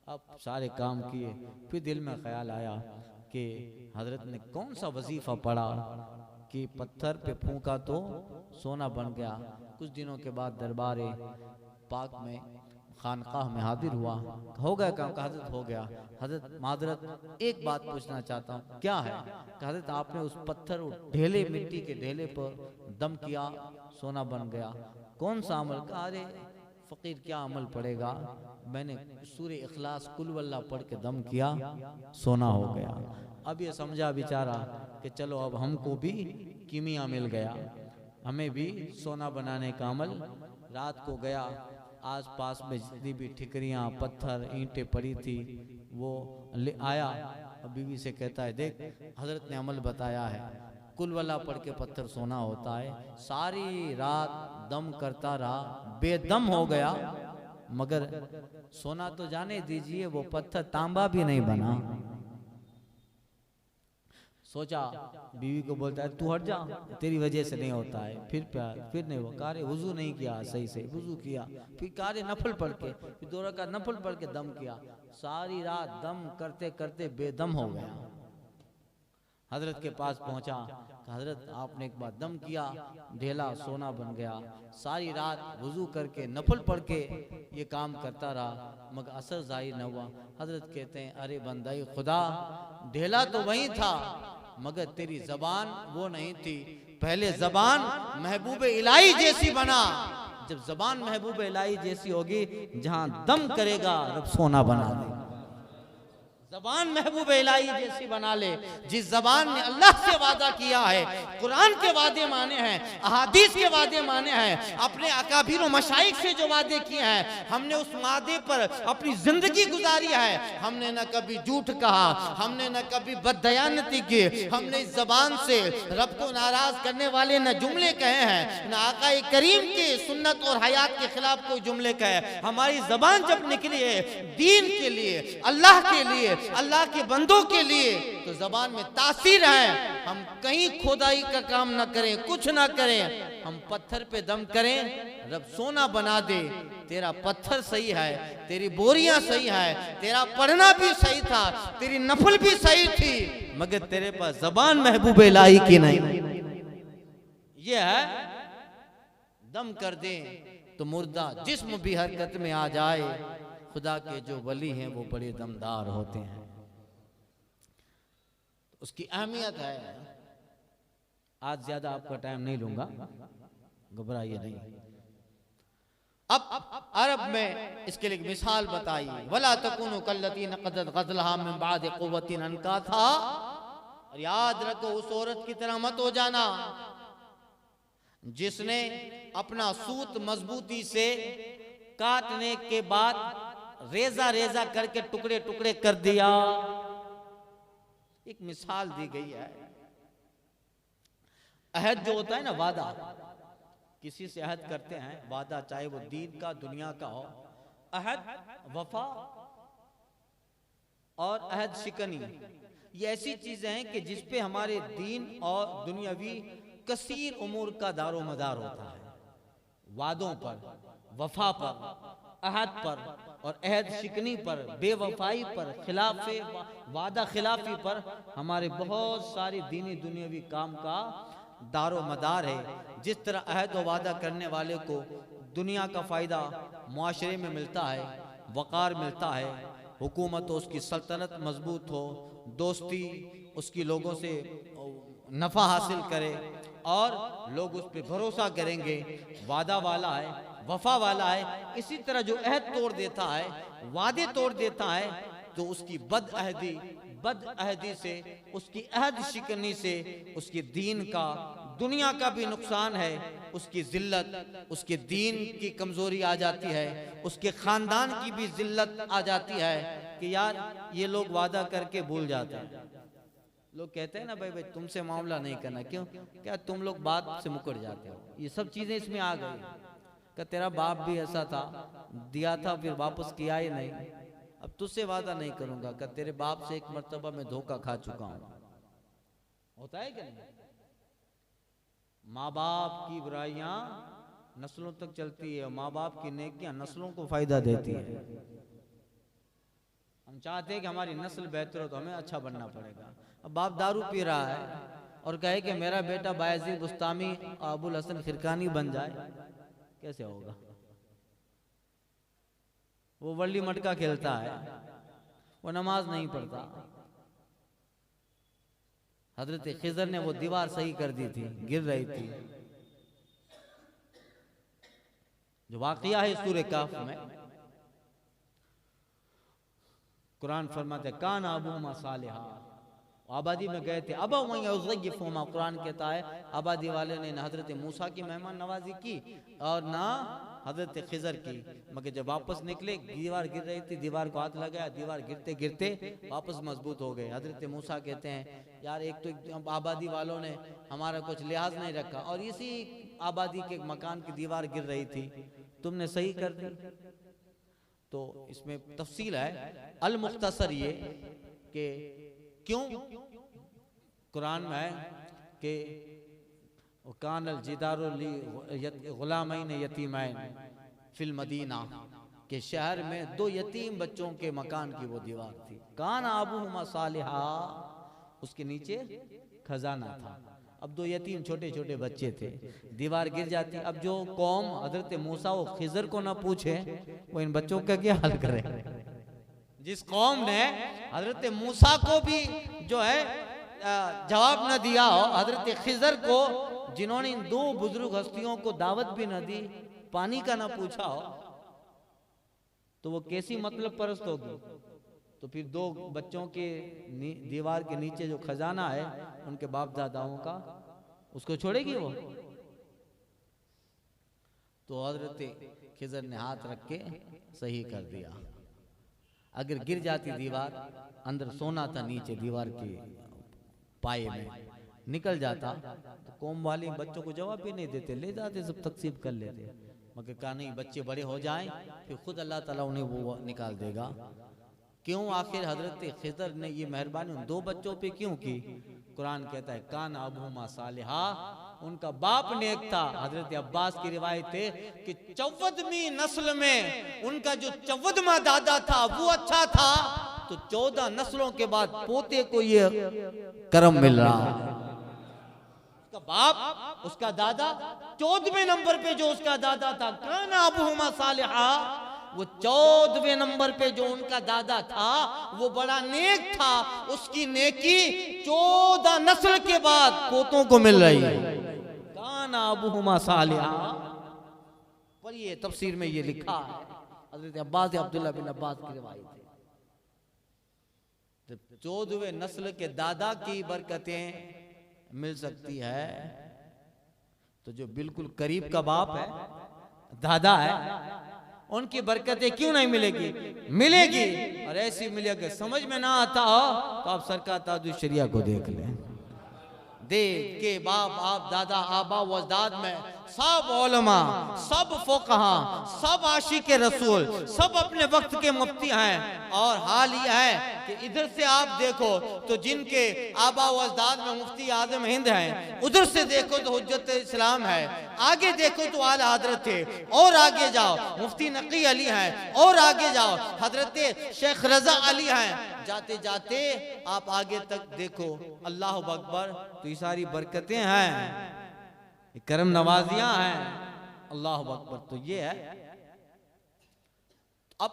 अब सारे काम किए, फिर दिल में ख्याल आया कि हज़रत ने कौन सा वजीफा पढ़ा कि पत्थर पे फूंका तो सोना बन गया। कुछ दिनों के बाद दरबारे पाक में खानकाह में हाजिर हुआ, हो गया काम का? हज़रत हो गया। हज़रत मादरत एक बात पूछना चाहता हूँ, क्या है? हज़रत आपने उस पत्थर ढेले, मिट्टी के ढेले पर दम किया, सोना बन गया। कौन सा अमल? कहा अरे फ़कीर क्या अमल पड़ेगा, मैंने सूरे इखलास कुल वल्लाह पढ़ के दम किया, सोना हो गया। अब ये समझा बेचारा कि चलो अब हमको भी कीमिया मिल गया, हमें भी सोना बनाने का अमल। रात को गया, आस पास में जितनी भी ठिकरियाँ, पत्थर, ईंटें पड़ी थी वो ले आया। अब बीवी से कहता है, देख हज़रत ने अमल बताया है, कुल वल्ला पढ़ के पत्थर सोना होता है। सारी रात दम करता रहा, बेदम हो गया, मगर सोना तो जाने दीजिए, वो पत्थर तांबा भी नहीं बना। सोचा, बीवी को बोलता है तू हट जा, तेरी वजह से नहीं होता है। फिर प्यार, फिर नहीं वो कार्य, वुजू नहीं किया सही से, वुजू किया, फिर कार्य नफल पढ़ के, फिर 2 रकात नफल पढ़ के दम किया। सारी रात दम करते करते बेदम हो गया। हजरत के पास पहुंचा, हजरत आपने एक बार दम किया, ढेला सोना बन गया। सारी रात वुजू करके नफल पढ़ के ये काम करता रहा, मगर असर जाहिर न हुआ। हजरत कहते हैं, अरे बंदाई खुदा, ढेला तो वही था मगर तेरी जबान वो नहीं थी। पहले जबान महबूब इलाही जैसी बना, जब जबान महबूब इलाही जैसी होगी, जहां दम करेगा रब सोना बना दे। जबान महबूब इलाही जैसी बना ले। जिस जबान ने अल्लाह से वादा किया है, कुरान के वादे माने हैं, अहादीस के वादे माने हैं, अपने अकाबिर और मशाइख से जो वादे किए हैं, हमने उस वादे पर अपनी जिंदगी गुजारी है। हमने न कभी झूठ कहा, हमने न कभी बददयानती की, हमने इस जबान से रब को नाराज करने वाले न जुमले कहे हैं, न आका करीम की सुन्नत और हयात के खिलाफ कोई जुमले कहे। हमारी जबान जब निकली है दीन के लिए, अल्लाह के लिए, अल्लाह के बंदों के लिए, तो जबान में तासीर है। हम कहीं खोदाई का काम ना करें, कुछ ना करें, हम पत्थर पे दम करें, रब सोना बना दे। तेरा पत्थर सही है, तेरी बोरियां सही है, तेरा पढ़ना भी सही था, तेरी नफल भी सही थी, मगर तेरे पास जबान महबूब इलाही की नहीं। ये है दम कर दे तो मुर्दा जिस्म भी हरकत में आ जाए। खुदा के जो वली हैं वो बड़े दमदार होते हैं, उसकी अहमियत है। आज ज्यादा आपका टाइम नहीं लूंगा, घबराइए नहीं। अब अरब में इसके लिए मिसाल बताई, वला तकुनु कल्लती नक़दत ग़ज़लहा मिन बाद क़ुव्वतिन अनकाथा। और याद रखो, उस औरत की तरह मत हो जाना जिसने अपना सूत मजबूती से काटने के बाद रेजा रेजा करके टुकड़े टुकड़े कर दिया। एक मिसाल दी गई है। अहद जो होता है ना, वादा, किसी से अहद करते हैं, वादा चाहे वो दीन का दुनिया का हो, अहद, वफा और अहद शिकनी, ये ऐसी चीजें हैं कि जिसपे हमारे दीन और दुनियावी कसीर उमूर का दारो मदार होता है। वादों पर, वफा पर, अहद पर और अहद शिकनी पर, बेवफाई पर, खिलाफे वादा खिलाफी पर हमारे बहुत सारी दीनी दुनियावी काम का दारो मदार है। जिस तरह अहद व वादा करने वाले को दुनिया का फ़ायदा मुआशरे में मिलता है, वक़ार मिलता है, हुकूमत हो, उसकी सल्तनत मजबूत हो, दोस्ती उसकी लोगों से नफ़ा हासिल करे और लोग उस पर भरोसा करेंगे, वादा वाला है, वफा वाला है। इसी तरह जो अहद तोड़ देता है, वादे तोड़ देता है, तो उसकी बद अहदी से, उसकी अहद शिकनी से उसके दीन का, दुनिया का भी नुकसान है, उसकी जिल्लत, उसके दीन की कमजोरी आ जाती है, उसके खानदान की भी जिल्लत आ जाती है कि यार ये लोग वादा करके भूल जाते हैं। लोग कहते हैं ना भाई भाई तुमसे मामला नहीं करना, क्यों? क्या तुम लोग बात से मुकर जाते हो। ये सब चीजें इसमें आ गई। क्या तेरा बाप भी ऐसा था, दिया था फिर वापस किया ही नहीं, अब तुझसे वादा नहीं करूंगा। क्या तेरे बाप से एक मर्तबा मैं धोखा खा चुका हूं। होता है क्या नहीं? माँ बाप की बुराइयां नस्लों तक चलती है, माँ बाप की नेकियां नस्लों को फायदा देती है। हम चाहते हैं कि हमारी नस्ल बेहतर हो तो हमें अच्छा बनना पड़ेगा। अब बाप दारू पी रहा है और कहे कि मेरा बेटा बायजीद बुस्तामी अबुल हसन खिरकानी बन जाए, कैसे होगा? वो वल्ली मटका खेलता है, वो नमाज नहीं पढ़ता। हजरत खिजर ने वो दीवार सही कर दी थी, गिर रही थी। जो वाकया है सूरह कहफ में, कुरान फरमाते कान अबूहुमा सालिहा, आबादी में गए थे। अब कुरान कहता है आबादी वाले ने न हजरत मूसा की मेहमान नवाजी की और ना हजरत खिजर की, मगर जब वापस निकले दीवार गिर रही थी, दीवार को हाथ लगाया, दीवार गिरते गिरते वापस मजबूत हो गए। हजरत मूसा कहते हैं यार एक तो आबादी वालों ने हमारा कुछ लिहाज नहीं रखा और इसी आबादी के मकान की दीवार गिर रही थी, तुमने सही कर दी। तो इसमें तफसील है। अल मुख्तसर ये कि क्यों कुरान में है कि कानल जिदारुल गुलामैन यतीमैन फिल मदीना, के शहर में दो यतीम बच्चों के मकान की वो दीवार थी। कान अबूहुमा सालिहा, उसके नीचे खजाना था। अब दो यतीम छोटे छोटे बच्चे थे, दीवार गिर जाती। अब जो कौम हजरत मूसा वो खिजर को ना पूछे वो इन बच्चों का क्या हाल करे। जिस कौम ने हजरत मूसा को भी जो है जवाब न दिया हो, हजरत खिजर को जिन्होंने इन दो बुजुर्ग हस्तियों को दावत भी न दी, पानी का ना पूछा हो, तो वो कैसी मतलब परस्त होगी। तो फिर दो बच्चों के दीवार के नीचे जो खजाना है उनके बाप दादाओं का, उसको छोड़ेगी वो? तो हजरत खिजर ने हाथ रख के सही कर दिया। अगर गिर जाती दीवार, अंदर सोना था, नीचे दीवार के पाए में निकल जाता, तो कौम वाले बच्चों को जवाब भी नहीं देते, ले जाते सब तकसीम कर लेते। मगर कहा नहीं, बच्चे बड़े हो जाएं फिर खुद अल्लाह ताला उन्हें वो निकाल देगा। क्यों आखिर हजरत खिजर ने ये मेहरबानी उन दो बच्चों पे क्यों की? कुरान कहता है कान अबूहुमा सालिहा, उनका बाप नेक था। हजरत अब्बास की रिवायत है कि 14वीं नस्ल में उनका जो 14वां दादा था वो अच्छा था, तो 14 नस्लों के बाद पोते को ये करम मिल रहा है। उसका बाप, उसका दादा 14वें नंबर पे जो उसका दादा था, कान अबूहुमा सालिहा, वो 14वें नंबर पे जो उनका दादा था वो बड़ा नेक था। उसकी नेकी 14 नस्ल के बाद पोतों को मिल रही है। काना अबूहुमा सालिहा, पर ये तफसीर में ये लिखा है, हजरत अब्बास अब्दुल्लाह बिन अब्बास की रिवायत है। 14वें नस्ल के दादा की बरकतें मिल सकती है, तो जो बिल्कुल करीब का बाप है, दादा है, उनकी बरकतें क्यों नहीं मिलेगी? मिलेगी। और ऐसी मिलेगी समझ में ना आता हो तो आप सरकार ताजुल शरिया को देख लें। देख के बाप, आप दादा, आबा व अजदाद में सब उलमा, सब फुकहा, सब आशिक रसूल, सब अपने वक्त के मुफ्ती हैं। और हाल यह है कि इधर से आप देखो तो जिनके आबा व अजदाद में मुफ्ती आजम हिंद हैं, उधर से देखो तो हुज्जत इस्लाम है, आगे देखो तो आला हजरत थे, और आगे जाओ मुफ्ती नकी अली हैं, और आगे जाओ हजरत शेख रजा अली हैं। जाते जाते आप आगे तक देखो, अल्लाह अकबर, तो ये सारी बरकतें हैं, करम नवाजियां हैं, अल्लाह अकबर। तो ये है। अब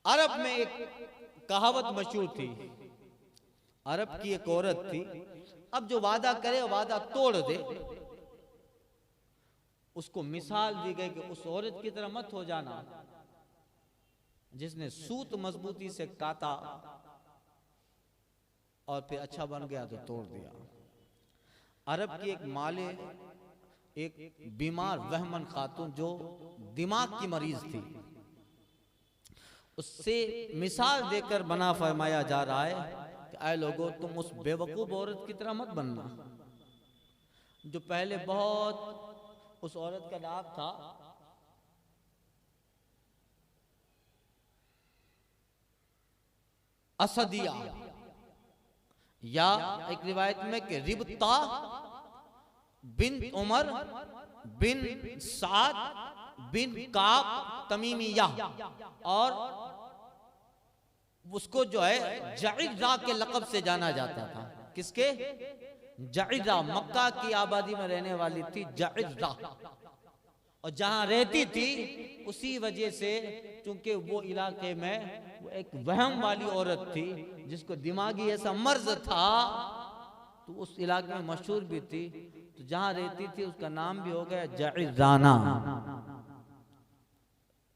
अरब में एक कहावत मशहूर थी, अरब की एक औरत थी, अब जो वादा करे वादा तोड़ दे, उसको मिसाल दी गई कि उस औरत की तरह मत हो जाना जिसने सूत मजबूती से काटा और फिर अच्छा बन गया तो तोड़ दिया। अरब की एक माले, एक बीमार वहमन खातून जो दिमाग की मरीज थी, उससे मिसाल देकर बना फरमाया जा रहा है कि आए लोगों, तुम उस बेवकूफ औरत की तरह मत बनना जो पहले बहुत, उस औरत का नाम था असदिया, या एक रिवायत में कि रिबता बिन उमर बिन साद बिन काब तमीमिया, और उसको जो है जइरा के लक़ब से जाना जाता था। किसके? जइरा, मक्का की आबादी में रहने वाली थी जइरा, और जहां रहती थी उसी वजह से, चूंकि वो इलाके में वो एक वहम वाली औरत थी जिसको दिमागी ऐसा मर्ज था, तो उस इलाके में मशहूर भी थी। तो जहां रहती थी उसका नाम भी हो गया जइराना,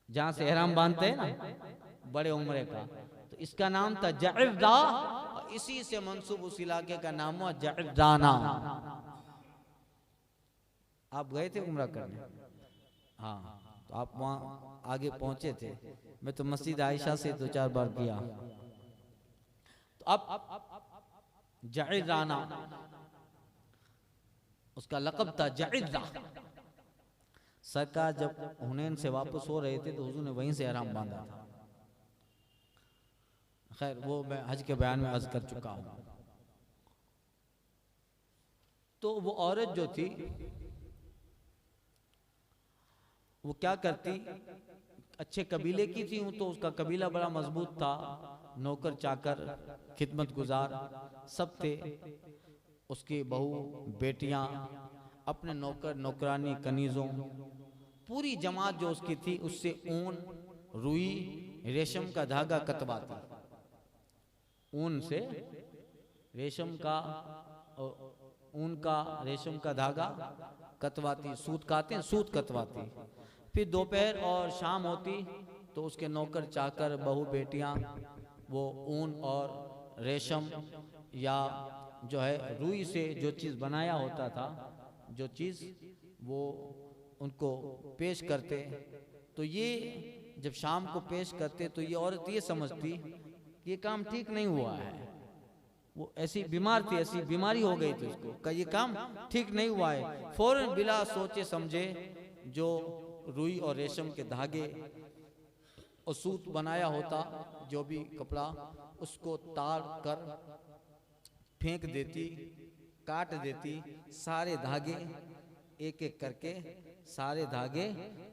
जहां से एहराम बांधते हैं ना बड़े उम्रे का, तो इसका नाम था जइरा, और इसी से मंसूब उस इलाके का नाम हुआ जइराना। आप गए थे उम्रा करने? हाँ, तो आप वहां आगे पहुंचे थे। मैं तो मस्जिद आयशा से 2-4 बार किया। तो अब जइराना उसका लक़ब था, जइरा। सरकार जब हुनैन से वापस हो रहे थे तो हुजूर ने वहीं से एहराम बांधा था। खैर, वो मैं हज के बयान में अर्ज कर चुका हूं। तो वो औरत जो थी वो क्या करती, अच्छे कबीले की थी, तो उसका कबीला बड़ा मजबूत था, नौकर चाकर खिदमत गुजार सब थे, उसकी बहू बेटियां, अपने नौकर नौकरानी कनीजों, पूरी जमात जो उसकी थी उससे ऊन, रुई, रेशम का धागा कतवाती। ऊन से रेशम का, ऊन का रेशम का धागा कतवाती, सूत काते हैं, सूत कतवाती। फिर दोपहर और शाम होती तो उसके नौकर चाकर बहू बेटियां वो ऊन और रेशम या जो है रुई से जो चीज़ बनाया होता था, जो चीज़ वो उनको पेश करते। तो ये जब शाम को पेश करते तो ये औरत ये समझती कि ये काम ठीक नहीं हुआ है। वो ऐसी बीमार थी, ऐसी बीमारी हो गई थी उसको कि ये काम ठीक नहीं हुआ है। फौरन बिला सोचे समझे जो रुई और रेशम के धागे और सूत बनाया होता, जो भी कपड़ा, उसको तार कर फेंक देती, काट देती, सारे धागे एक एक करके, सारे धागे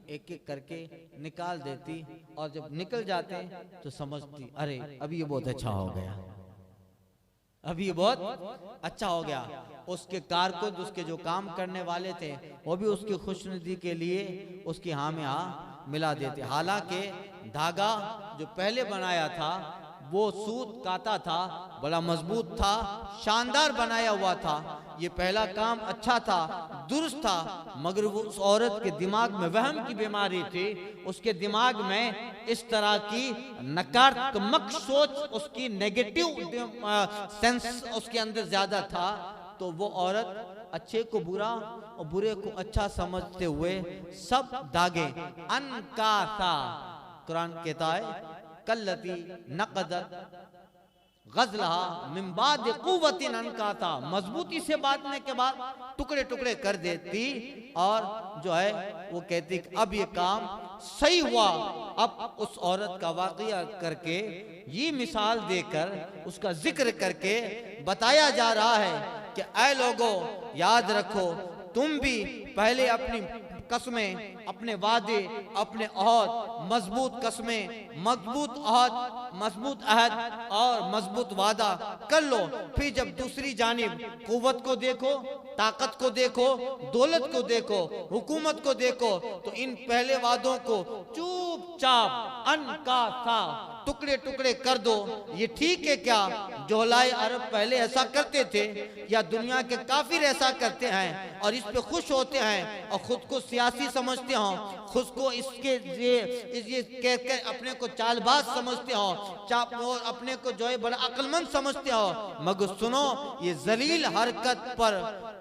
एक एक करके निकाल देती, और जब निकल जाते तो समझती अरे अभी ये बहुत अच्छा हो गया, अभी ये बहुत अच्छा हो गया। उसके कारकुन, उसके जो काम करने वाले थे, वो भी उसकी खुशनुदी के लिए उसकी हाँ में हाँ मिला देते। हालांकि धागा जो पहले बनाया था वो सूत काता था, बड़ा मजबूत था, शानदार बनाया हुआ था, ये पहला काम अच्छा था, दुरुस्त था, मगर वो उस औरत के दिमाग में वहम की बीमारी थी। उसके दिमाग में इस तरह की नकारात्मक सोच, उसकी नेगेटिव सेंस उसके अंदर ज्यादा था। तो वो औरत अच्छे को बुरा और बुरे को अच्छा समझते हुए सब धागे अनकासा, कुरान कहता है कल्लती नक़दत गज़लहा मिन बाद क़ुव्वतिन अनकाता, मजबूती से बांधने के बाद टुकड़े टुकड़े कर देती, और जो है वो कहती कि अब ये काम सही हुआ। अब उस औरत का वाक़या करके, ये मिसाल देकर, उसका जिक्र करके बताया जा रहा है कि ऐ लोगों, याद रखो तुम भी पहले अपनी कसमें, अपने वादे, अपने अहद, मजबूत कसमें, मजबूत अहद, मजबूत अहद और मजबूत वादा कर लो। फिर जब दूसरी जानिब कुव्वत को देखो, ताकत को देखो, दौलत को देखो, हुकूमत को देखो, तो इन पहले वादों को चुपचाप अनकासा टुकड़े टुकड़े कर दो। ये ठीक है क्या? जोहलाए अरब पहले ऐसा करते थे या दुनिया के काफिर ऐसा करते हैं और इस पे खुश होते हैं और खुद को सियासी समझते हो, खुद को इसके ये कह अपने को चालबाज समझते हो, अपने को जो है बड़ा अक्लमंद समझते हो। मगर सुनो, ये जलील हरकत पर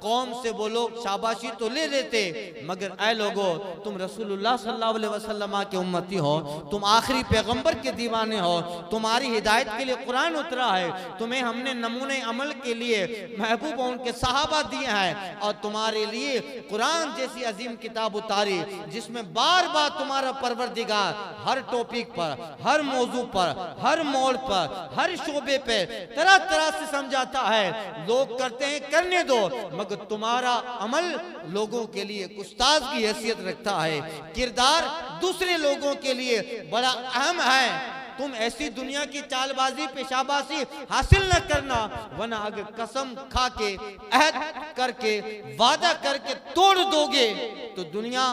कौम से वो लोग शाबाशी तो ले लेते, मगर ऐ लोगो, तुम रसूलुल्लाह सल्लल्लाहु अलैहि वसल्लम के उम्मती हो, तुम आखिरी पैगंबर के दीवाने हो, तुम्हारी हिदायत के लिए कुरान उतरा है, तुम्हें हमने नमूने अमल के लिए महबूब उनके सहाबा दिए हैं और तुम्हारे लिए कुरान जैसी अजीम किताब उतारी जिसमें बार बार तुम्हारा परवरदिगार हर टॉपिक पर, हर मौजू पर, हर मोड़ पर, हर शोबे पे तरह तरह से समझाता है। लोग करते हैं, करने दो, मगर तुम्हारा अमल लोगों के लिए उस्ताद की हैसियत रखता है, किरदार दूसरे लोगों के लिए बड़ा अहम है। तुम ऐसी दुनिया की चालबाजी पे शाबाशी हासिल न करना, वरना अगर कसम खा के, अहद करके, वादा करके तोड़ दोगे तो दुनिया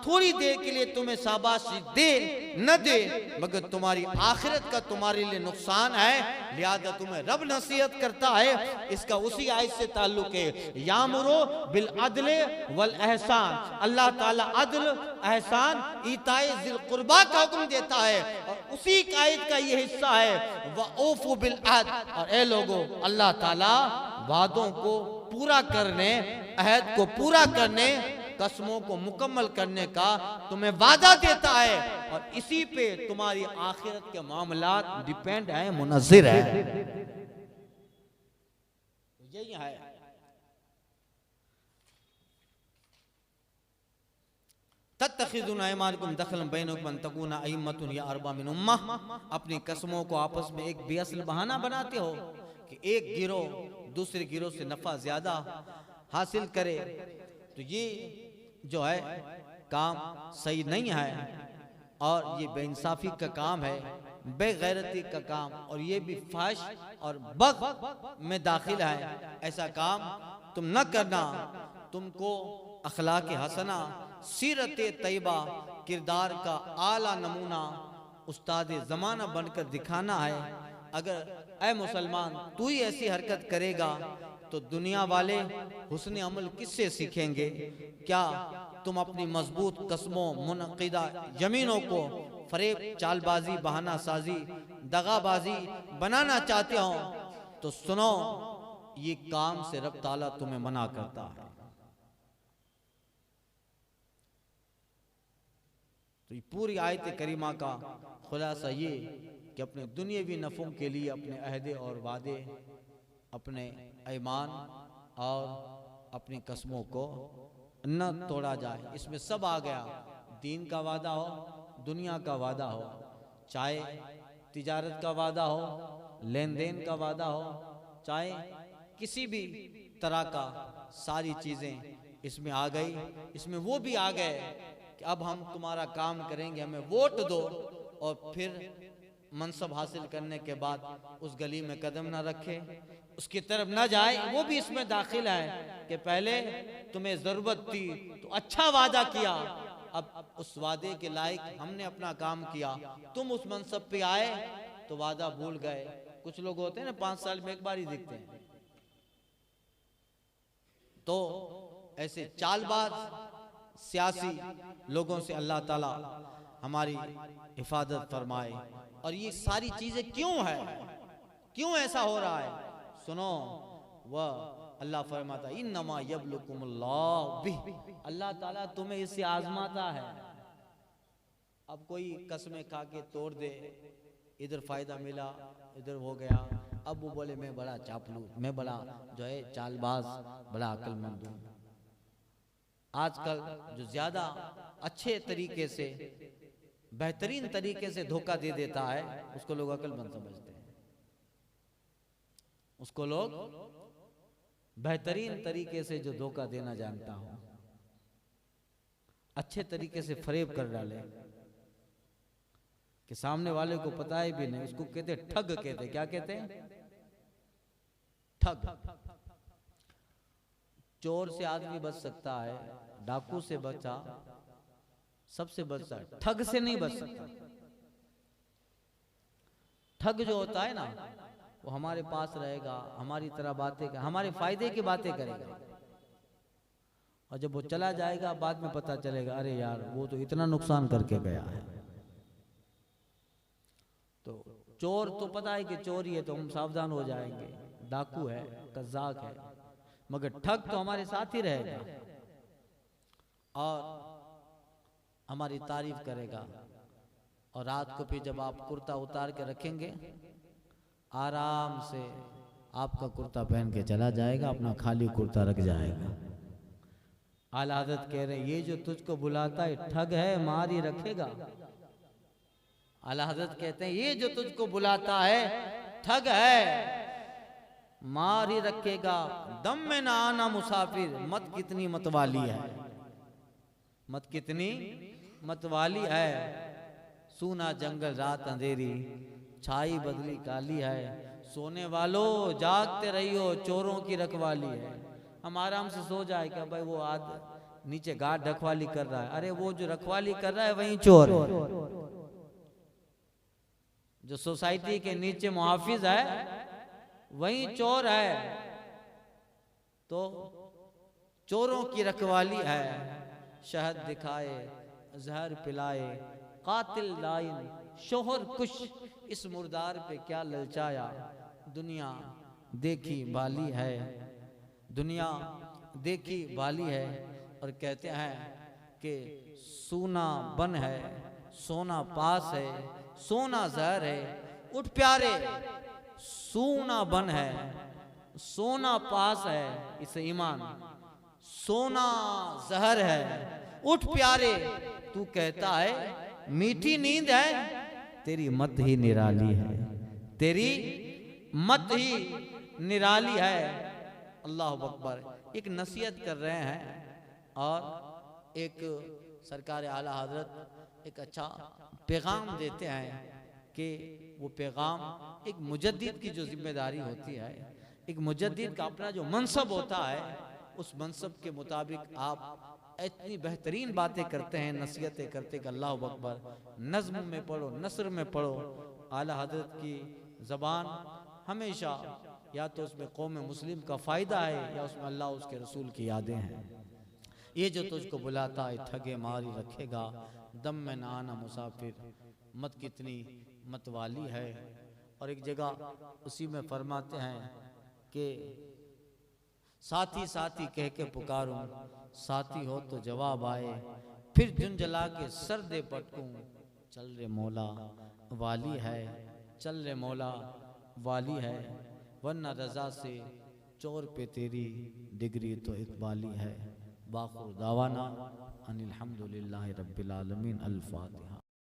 थोड़ी देर के लिए तुम्हें शाबाशी दे न दे, मगर तुम्हारी आखिरत का तुम्हारे लिए नुकसान है। लिहाजा तुम्हें रब नसीहत करता है, इसका उसी आयत से ताल्लुक है, यामुरो बिल अदले वल एहसान। अल्लाह ताला अदल, एहसान, इताए जिल कुर्बा का हुक्म देता है और उसी आयत का ये हिस्सा है वऊफु बिल अहद। और ए लोगों, अल्लाह ताला वादों को पूरा करने, अहद को पूरा करने, कसमों को मुकम्मल करने का तुम्हें वादा देता है और इसी पे तुम्हारी आखिरत के मामलात डिपेंड है, मुनज़िर है। यही है। तत्तखिज़ूना ऐमानकुम दखलन बैनकुम अन तकूना अइम्मतुन या अरबा मिन उम्मह। अपनी कसमों को आपस में एक बेअसल बहाना बनाते हो कि एक गिरोह दूसरे गिरोह से नफा ज्यादा हासिल करे, तो ये जो है काम सही नहीं है और ये बेइंसाफी का काम है, बेगैरती का काम, और ये भी फाहिश और बग़ में दाखिल है। ऐसा काम तुम न करना। तुमको अखलाक हसना, सीरत तैयबा, किरदार का आला नमूना, उस्ताद ज़माना बनकर दिखाना है। अगर ऐ मुसलमान तू ही ऐसी हरकत करेगा तो दुनिया वाले हुस्न अमल किससे सीखेंगे? क्या तुम अपनी मजबूत कस्मों, मुनक़िदा यमीनों को फरेब, चालबाजी, बहाना साजी, दगाबाजी बनाना चाहते हो तो सुनो, ये काम से रब ताला तुम्हें मना करता है। तो ये पूरी आयत करीमा का खुलासा ये कि अपने दुनियावी नफ़ों के लिए अपने अहदे और वादे, अपने ईमान और अपनी कसमों को न तोड़ा जाए। इसमें सब आ गया, दीन का वादा हो, दुनिया का वादा हो, चाहे तिजारत का वादा हो, लेन देन का वादा हो, चाहे किसी भी तरह का, सारी चीज़ें इसमें आ गई। इसमें वो भी आ गए कि अब हम तुम्हारा काम करेंगे, हमें वोट दो, और फिर मनसब हासिल करने के बाद उस गली में कदम ना रखे, उसकी तरफ ना जाए, वो भी इसमें दाखिल है कि पहले तुम्हें ज़रूरत थी तो अच्छा वादा किया, अब उस वादे के लायक हमने अपना काम किया, तुम उस मनसब पे आए तो वादा भूल गए। कुछ लोग होते हैं ना 5 साल में एक बार ही दिखते हैं। तो ऐसे चालबाज सियासी लोगों से अल्लाह ताला हमारी हिफाजत फरमाए। और ये सारी चीजें क्यों है, क्यों ऐसा हो रहा है? सुनो, वह अल्लाह फरमाता इन्नमा यब्लुकुमुल्लाह बिह, अल्लाह ताला तुम्हें इससे आजमाता है। अब कोई कसमें खा के तोड़ दे, इधर फायदा मिला, इधर हो गया, अब वो बोले मैं बड़ा चापलू, मैं बड़ा जो है चालबाज, बड़ा अक्लमंद हूँ। आजकल जो ज्यादा अच्छे तरीके से, बेहतरीन तरीके से धोखा दे देता है, उसको लोग अक्लमंद समझते हैं। उसको लोग बेहतरीन तरीके से जो धोखा देना जानता हो, अच्छे तरीके से फरेब कर डाले कि सामने वाले को पता है भी नहीं, उसको कहते ठग, कहते क्या कहते हैं? ठग। चोर से आदमी बच सकता है, डाकू से बचा, सबसे बच सकता, ठग से नहीं बच सकता। ठग जो होता है ना, वो हमारे पास रहेगा, हमारी तरह बातें कर, हमारे फायदे की बातें करेगा, और जब वो चला जाएगा बाद में पता चलेगा अरे यार वो तो इतना नुकसान करके गया है। तो चोर तो पता है कि चोर ही है तो हम सावधान हो जाएंगे, डाकू है, कज़ाक है, मगर ठग तो हमारे साथ ही रहेगा और हमारी तारीफ करेगा। और रात को फिर जब आप कुर्ता उतार के रखेंगे, आराम से आपका कुर्ता पहन के चला जाएगा, अपना खाली कुर्ता रख जाएगा। आला हज़रत कह रहे हैं ये जो तुझको बुलाता है ठग है, मार ही रखेगा। आला हज़रत कहते हैं ये जो तुझको बुलाता है ठग है, मार ही रखेगा। दम में ना आना मुसाफिर, मत कितनी मतवाली है, मत कितनी मतवाली है। सूना जंगल रात अंधेरी, छाई बदली काली है। सोने वालों जागते रहियो, चोरों की रखवाली है। हम आराम से सो जाए क्या भाई, वो आज नीचे गार्ड रखवाली कर रहा है, अरे वो जो रखवाली कर रहा है वही चोर है। जो सोसाइटी के नीचे मुहाफिज है वही चोर है। तो चोरों की रखवाली है। शहद दिखाए, जहर पिलाए, कातिल लाइन, शोहर कुश, इस मुर्दार पे क्या ललचाया। दुनिया देखी बाली है, दुनिया देखी बाली है। और कहते हैं कि सोना बन है, सोना पास है, सोना जहर है। उठ प्यारे, सोना बन है, सोना पास है, इसे ईमान, सोना जहर है। उठ प्यारे, तू कहता है मीठी नींद है, तेरी मत ही निराली है, तेरी मत ही निराली है। अल्लाह अकबर। एक नसीहत कर रहे हैं और एक सरकार आला हजरत एक अच्छा पैगाम देते हैं कि वो पैगाम एक मुजद्दिद की जो जिम्मेदारी होती है, एक मुजद्दिद का अपना जो मनसब होता है, उस मनसब के मुताबिक आप इतनी बेहतरीन बातें करते हैं, नसीहतें करते कि अल्लाह अकबर। नज़्म में पढ़ो, नसर में पढ़ो, आला हजरत की ज़बान हमेशा या तो उसमें कौम मुस्लिम का फ़ायदा है या उसमें अल्लाह उसके रसूल की यादें हैं। ये जो तुझको बुलाता है ठगे मारी रखेगा, दम में ना आना मुसाफिर, मत कितनी मतवाली है। और एक जगह उसी में फरमाते हैं कि साथी साथी कह के पुकारूं, साथी हो तो जवाब आए, फिर झुंझला के सर दे पटकूं। चल रे मौला वाली है, चल रे मौला वाली है, वरना रजा से चोर पे तेरी डिग्री तो इकबाली है। बाखुर दावाना अनिल हम्दुलिल्लाहि रब्बिल आलमीन। अल फातिहा।